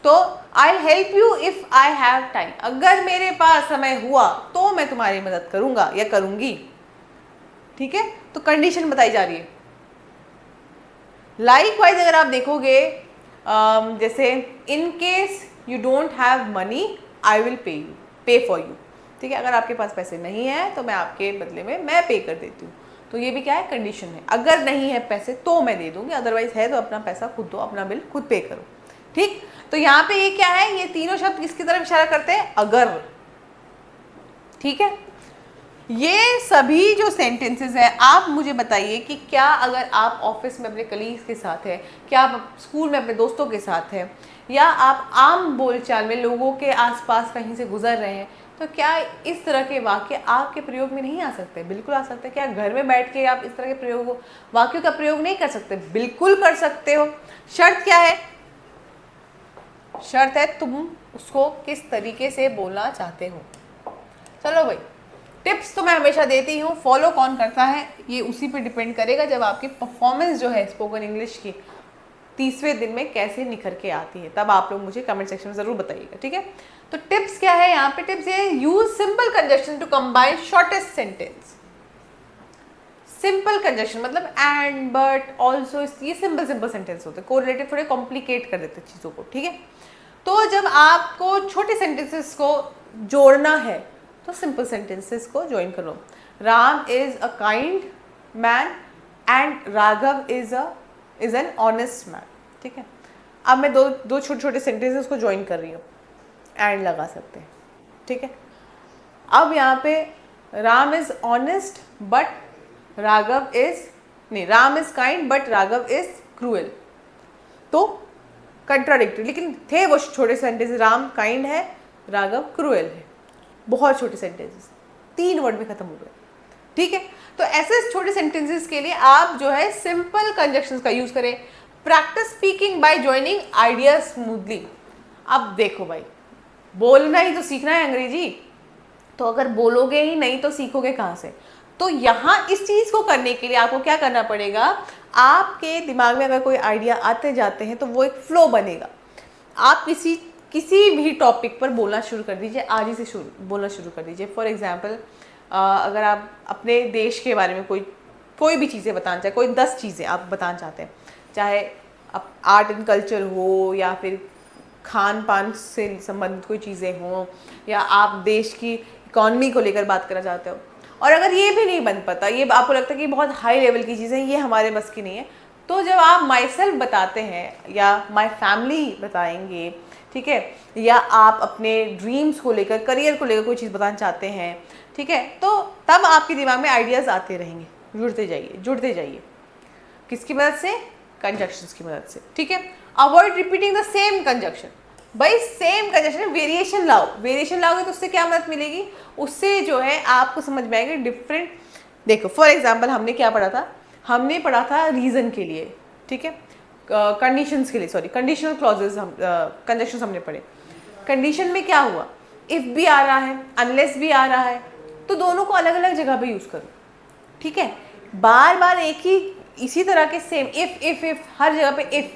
तो I help you if I have time, अगर मेरे पास समय हुआ तो मैं तुम्हारी मदद करूंगा या करूंगी। ठीक है, तो कंडीशन बताई जा रही है। लाइकवाइज अगर आप देखोगे, जैसे in case you don't have money I will pay for you. ठीक है, अगर आपके पास पैसे नहीं है तो मैं आपके बदले में मैं पे कर देती हूँ, तो ये भी क्या है, कंडीशन है। अगर नहीं है पैसे तो मैं दे दूंगी, अदरवाइज है तो अपना पैसा खुद दो, अपना बिल खुद पे करो। ठीक, तो यहाँ पे ये क्या है, ये तीनों शब्द किसकी तरफ इशारा करते हैं, अगर। ठीक है, ये सभी जो सेंटेंसेस हैं, आप मुझे बताइए कि क्या अगर आप ऑफिस में अपने कलीग्स के साथ हैं, क्या आप स्कूल में अपने दोस्तों के साथ हैं, या आप आम बोलचाल में लोगों के आसपास कहीं से गुजर रहे हैं, तो क्या इस तरह के वाक्य आपके प्रयोग में नहीं आ सकते? बिल्कुल आ सकते हैं। क्या घर में बैठ के आप इस तरह के वाक्यों का प्रयोग नहीं कर सकते? बिल्कुल कर सकते हो। शर्त क्या है, शर्त है तुम उसको किस तरीके से बोलना चाहते हो। चलो भाई, टिप्स तो मैं हमेशा देती हूँ, फॉलो कौन करता है ये उसी पे डिपेंड करेगा, जब आपकी परफॉर्मेंस जो है स्पोकन इंग्लिश की 30वें दिन में कैसे निखर के आती है, तब आप लोग मुझे कमेंट सेक्शन में ज़रूर बताइएगा। ठीक है, तो टिप्स क्या है यहाँ पे, टिप्स ये, use simple conjunction to combine shortest sentence. Simple conjunction मतलब एंड, बट, ऑल्सो, ये सिंपल सेंटेंस होते हैं। कोरिलेटिव थोड़े कॉम्प्लिकेट कर देते चीज़ों को। ठीक है, तो जब आपको छोटे सेंटेंसेस को जोड़ना है तो सिंपल सेंटेंसेस को ज्वाइन करो। Ram is a kind man and Raghav is an honest man. ठीक है, अब मैं दो छोटे छोटे सेंटेंसेस को ज्वाइन कर रही हूँ, एंड लगा सकते हैं। ठीक है, अब यहाँ पे Ram is honest but Raghav is, नहीं, Ram is kind but Raghav is cruel, तो कंट्राडिक्टरी, लेकिन थे वो छोटे सेंटेंस, राम काइंड है, राघव क्रूएल है, बहुत छोटे सेंटेंसेस, 3 वर्ड में खत्म हो गए। ठीक है, तो ऐसे छोटे सेंटेंसेस के लिए आप जो है सिंपल कंजक्शंस का यूज करें। Practice speaking bye joining ideas smoothly. अब देखो भाई, बोलना ही तो सीखना है अंग्रेजी, तो अगर बोलोगे ही नहीं तो सीखोगे कहाँ से? तो यहाँ इस चीज़ को करने के लिए आपको क्या करना पड़ेगा, आपके दिमाग में अगर कोई आइडिया आते जाते हैं तो वो एक फ्लो बनेगा। आप किसी किसी भी टॉपिक पर बोलना शुरू कर दीजिए, आज ही से बोलना शुरू कर दीजिए। फॉर एग्जाम्पल अगर आप अपने देश के बारे में कोई भी चीज़ें बताना चाहे, कोई 10 चीज़ें आप बताना चाहते हैं, चाहे आप आर्ट एंड कल्चर हो या फिर खान पान से संबंधित कोई चीज़ें हों, या आप देश की इकॉनमी को लेकर बात करना चाहते हो, और अगर ये भी नहीं बन पाता, ये आपको लगता है कि बहुत हाई लेवल की चीज़ें ये हमारे बस की नहीं है, तो जब आप माई सेल्फ बताते हैं या माई फैमिली बताएंगे, ठीक है, या आप अपने ड्रीम्स को लेकर, करियर को लेकर कोई चीज़ बताना चाहते हैं, ठीक है, तो तब आपके दिमाग में आइडियाज़ आते रहेंगे, जुड़ते जाइए। किसकी मदद से? कंजक्शंस की मदद से, ठीक है। Avoid repeating the same conjunction. भाई सेम कंजक्शन, वेरिएशन लाओगे तो उससे क्या मदद मिलेगी? उससे जो है आपको समझ में आएगा डिफरेंट। देखो फॉर एग्जाम्पल हमने क्या पढ़ा था? हमने पढ़ा था रीज़न के लिए, ठीक है, कंडीशंस के लिए, सॉरी कंडीशनल क्लॉजेज, कंजक्शंस हमने पढ़े। कंडीशन में क्या हुआ? इफ़ भी आ रहा है, अनलेस भी आ रहा है, तो दोनों को अलग अलग जगह पे यूज़ करो, ठीक है। बार बार एक ही इसी तरह के सेम इफ हर जगह पे इफ,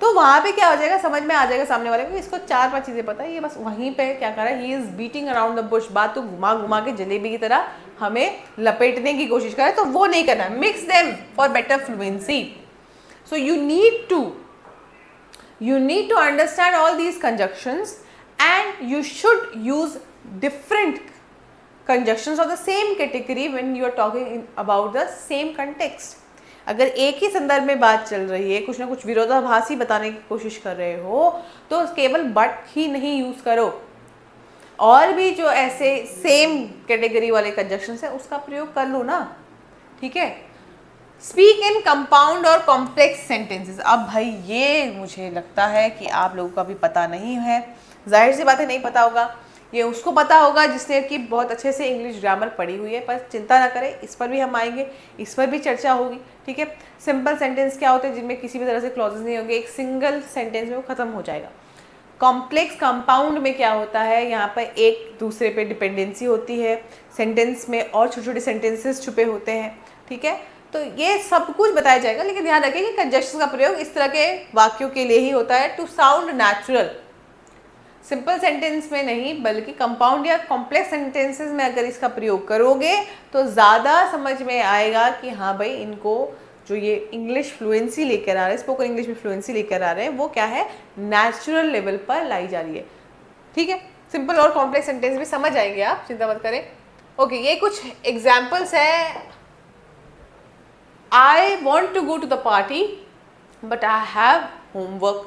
तो वहाँ पे क्या हो जाएगा, समझ में आ जाएगा सामने वाले को, इसको 4-5 चीज़ें पता है, ये बस वहीं पे क्या कर रहा है, he is beating around the Bush, बात तो घुमा घुमा के जलेबी की तरह हमें लपेटने की कोशिश कर रहा है, तो वो नहीं करना। Mix them for better fluency. So you need to understand all these conjunctions, and you should use different conjunctions of the same category when you are talking about the same context. अगर एक ही संदर्भ में बात चल रही है, कुछ ना कुछ विरोधाभासी बताने की कोशिश कर रहे हो, तो केवल बट ही नहीं यूज़ करो, और भी जो ऐसे सेम कैटेगरी वाले कंजक्शंस हैं उसका प्रयोग कर लो ना, ठीक है। स्पीक इन कंपाउंड और कॉम्प्लेक्स सेंटेंसेस। अब भाई ये मुझे लगता है कि आप लोगों का भी पता नहीं है, जाहिर सी बातें नहीं पता होगा, ये उसको पता होगा जिसने कि बहुत अच्छे से इंग्लिश ग्रामर पढ़ी हुई है, पर चिंता ना करें, इस पर भी हम आएंगे, इस पर भी चर्चा होगी, ठीक है। सिंपल सेंटेंस क्या होते हैं? जिनमें किसी भी तरह से क्लॉजेस नहीं होंगे, एक सिंगल सेंटेंस में वो खत्म हो जाएगा। कॉम्प्लेक्स कंपाउंड में क्या होता है? यहाँ पर एक दूसरे पे डिपेंडेंसी होती है, सेंटेंस में और छोटे छोटे सेंटेंसेस छुपे होते हैं, ठीक है। तो ये सब कुछ बताया जाएगा, लेकिन ध्यान रखिए कि कंजक्शन का प्रयोग इस तरह के वाक्यों के लिए ही होता है, to sound natural. Simple sentence में नहीं, बल्कि कंपाउंड या कॉम्प्लेक्स सेंटेंसेस में अगर इसका प्रयोग करोगे तो ज़्यादा समझ में आएगा कि हाँ भाई, इनको जो ये इंग्लिश फ्लुएंसी लेकर आ रहे हैं, स्पोकन इंग्लिश में फ्लुएंसी लेकर आ रहे हैं, वो क्या है, नेचुरल लेवल पर लाई जा रही है, ठीक है। सिंपल और कॉम्प्लेक्स सेंटेंस भी समझ आएंगे आप, चिंता मत करें। ओके, ये कुछ एग्जाम्पल्स हैं। I want to go to the party, but I have homework.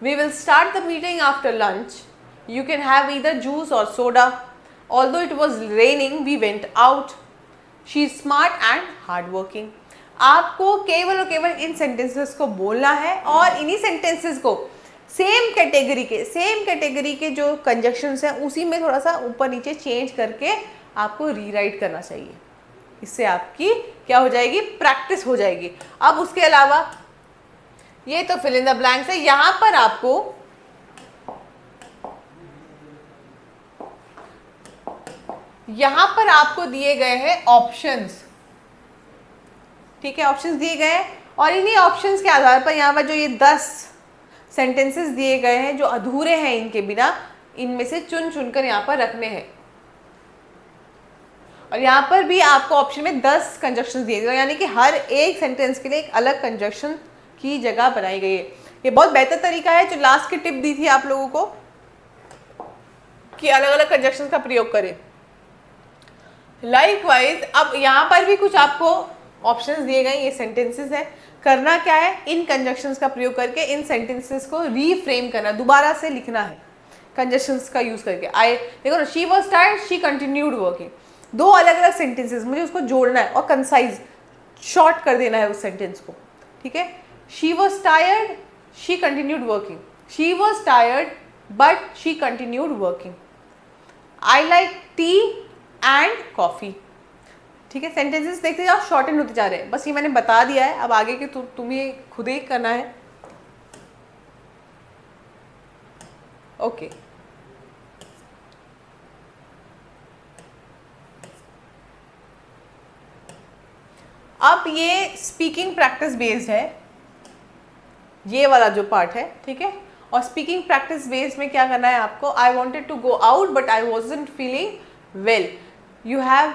We will start the meeting after lunch. You can have either juice or soda. Although it was raining, we went out. She is smart and hardworking. आपको केवल और केवल इन sentences को बोलना है, और इन्हीं sentences को सेम कैटेगरी के जो कंजक्शंस हैं उसी में थोड़ा सा ऊपर नीचे चेंज करके आपको रीराइट करना चाहिए। इससे आपकी क्या हो जाएगी, प्रैक्टिस हो जाएगी। अब उसके अलावा ये तो फिल इन द ब्लैंक्स है, यहां पर आपको दिए गए हैं ऑप्शंस, ठीक है, ऑप्शंस दिए गए हैं, और इन्हीं ऑप्शंस के आधार पर यहाँ पर जो ये 10 सेंटेंसेस दिए गए हैं जो अधूरे हैं इनके बिना, इनमें से चुन कर यहाँ पर रखने हैं। और यहाँ पर भी आपको ऑप्शन में 10 कंजक्शन दिए गए, यानी कि हर एक सेंटेंस के लिए एक अलग कंजक्शन की जगह बनाई गई है। ये बहुत बेहतर तरीका है जो लास्ट की टिप दी थी आप लोगों को कि अलग अलग कंजक्शन का प्रयोग करें। लाइकवाइज अब यहाँ पर भी कुछ आपको ऑप्शंस दिए गए, ये सेंटेंसेस हैं। करना क्या है, इन कंजक्शंस का प्रयोग करके इन सेंटेंसेस को रीफ्रेम करना, दोबारा से लिखना है कंजक्शंस का यूज करके। देखो ना, she was tired, she continued working, 2 अलग अलग सेंटेंसेस, मुझे उसको जोड़ना है और कंसाइज शॉर्ट कर देना है उस सेंटेंस को, ठीक है। She was tired, she continued working, she was tired but she continued working, I like T and coffee, ठीक है। सेंटेंसेस देखते जाओ, शॉर्टन होते जा रहे हैं, बस ये मैंने बता दिया है, अब आगे के तुम्हें खुद ही करना है। ओके, अब ये स्पीकिंग प्रैक्टिस बेस्ड है, ये वाला जो पार्ट है, ठीक है। और स्पीकिंग प्रैक्टिस बेस्ड में क्या करना है आपको, I wanted to go out but I wasn't feeling well, you have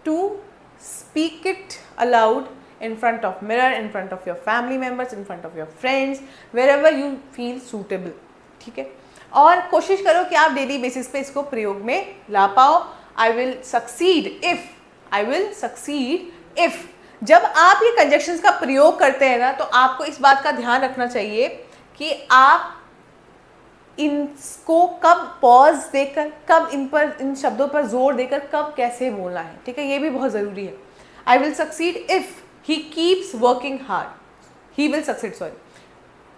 to speak it aloud in front of mirror, in front of your family members, in front of your friends, wherever you feel suitable. ठीक है, और कोशिश करो कि आप daily basis पे इसको प्रयोग में ला पाओ. I will succeed if, I will succeed if. जब आप ये कंजक्शंस का प्रयोग करते हैं ना, तो आपको इस बात का ध्यान रखना चाहिए कि आप इनको कब पॉज देकर, कब इन शब्दों पर जोर देकर कब कैसे बोलना है. ठीक है, ये भी बहुत ज़रूरी है. I will succeed if he keeps working hard. He will succeed, sorry,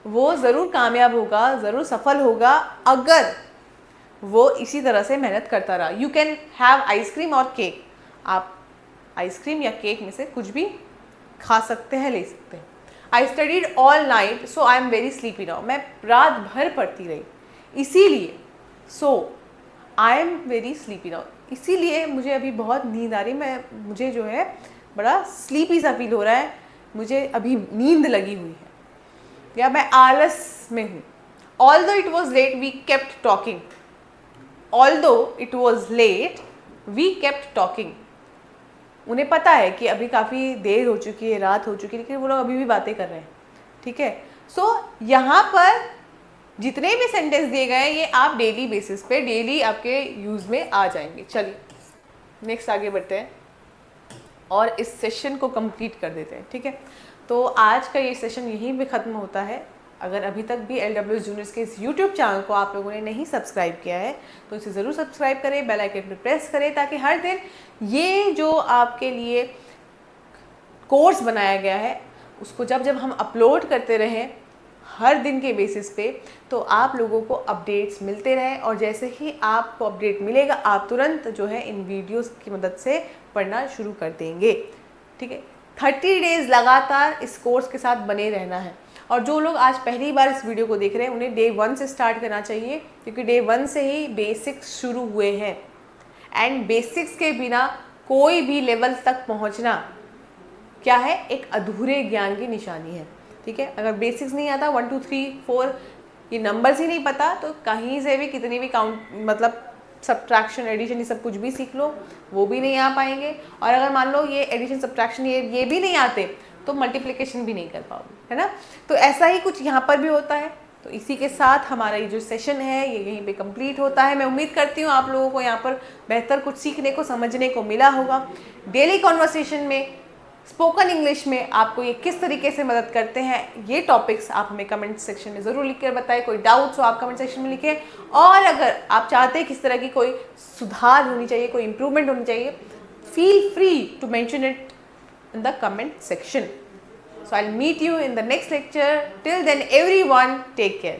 वो ज़रूर कामयाब होगा, ज़रूर सफल होगा अगर वो इसी तरह से मेहनत करता रहा. यू कैन हैव आइसक्रीम और केक. आप आइसक्रीम या केक में से कुछ भी खा सकते हैं, ले सकते हैं. I studied all night so I am very sleepy now. मैं रात भर पढ़ती रही इसीलिए, so I am very sleepy now, इसीलिए मुझे अभी बहुत नींद आ रही. मुझे जो है बड़ा स्लीपी सा फील हो रहा है, मुझे अभी नींद लगी हुई है, या मैं आलस में हूँ. Although it was late we kept talking. Although it was late we kept talking. उन्हें पता है कि अभी काफ़ी देर हो चुकी है, रात हो चुकी है, लेकिन वो लोग अभी भी बातें कर रहे हैं. ठीक है, सो यहाँ पर जितने भी सेंटेंस दिए गए हैं ये आप डेली बेसिस पे, डेली आपके यूज़ में आ जाएंगे. चलिए नेक्स्ट आगे बढ़ते हैं और इस सेशन को कंप्लीट कर देते हैं. ठीक है, तो आज का ये सेशन यहीं पे ख़त्म होता है. अगर अभी तक भी LWS जूनियर्स के इस YouTube चैनल को आप लोगों ने नहीं सब्सक्राइब किया है तो इसे ज़रूर सब्सक्राइब करें, बेल आइकन पर प्रेस करें, ताकि हर दिन ये जो आपके लिए कोर्स बनाया गया है उसको जब जब हम अपलोड करते रहें हर दिन के बेसिस पे, तो आप लोगों को अपडेट्स मिलते रहें. और जैसे ही आपको अपडेट मिलेगा आप तुरंत जो है इन वीडियोस की मदद से पढ़ना शुरू कर देंगे. ठीक है, 30 डेज़ लगातार इस कोर्स के साथ बने रहना है. और जो लोग आज पहली बार इस वीडियो को देख रहे हैं उन्हें डे 1 से स्टार्ट करना चाहिए, क्योंकि डे 1 से ही बेसिक्स शुरू हुए हैं. एंड बेसिक्स के बिना कोई भी लेवल तक पहुँचना क्या है, एक अधूरे ज्ञान की निशानी है. ठीक है, अगर बेसिक्स नहीं आता, 1 2 3 4 ये नंबर्स ही नहीं पता, तो कहीं से भी कितनी भी काउंट मतलब सब्ट्रैक्शन, एडिशन, ये सब कुछ भी सीख लो वो भी नहीं आ पाएंगे. और अगर मान लो ये एडिशन, सब्ट्रैक्शन ये भी नहीं आते तो मल्टीप्लिकेशन भी नहीं कर पाओगे, है ना. तो ऐसा ही कुछ यहाँ पर भी होता है. तो इसी के साथ हमारा ये जो सेशन है ये यहीं पे कंप्लीट होता है. मैं उम्मीद करती हूँ आप लोगों को यहाँ पर बेहतर कुछ सीखने को, समझने को मिला होगा. डेली कॉन्वर्सेशन में, स्पोकन इंग्लिश में आपको ये किस तरीके से मदद करते हैं, ये टॉपिक्स आप हमें कमेंट सेक्शन में ज़रूर लिख कर बताएं. कोई डाउट्स हो आप कमेंट सेक्शन में लिखें. और अगर आप चाहते हैं किस तरह की कोई सुधार होनी चाहिए, कोई इम्प्रूवमेंट होनी चाहिए, feel free to mention it in the comment section. So I'll meet you in the next lecture. Till then everyone, take care.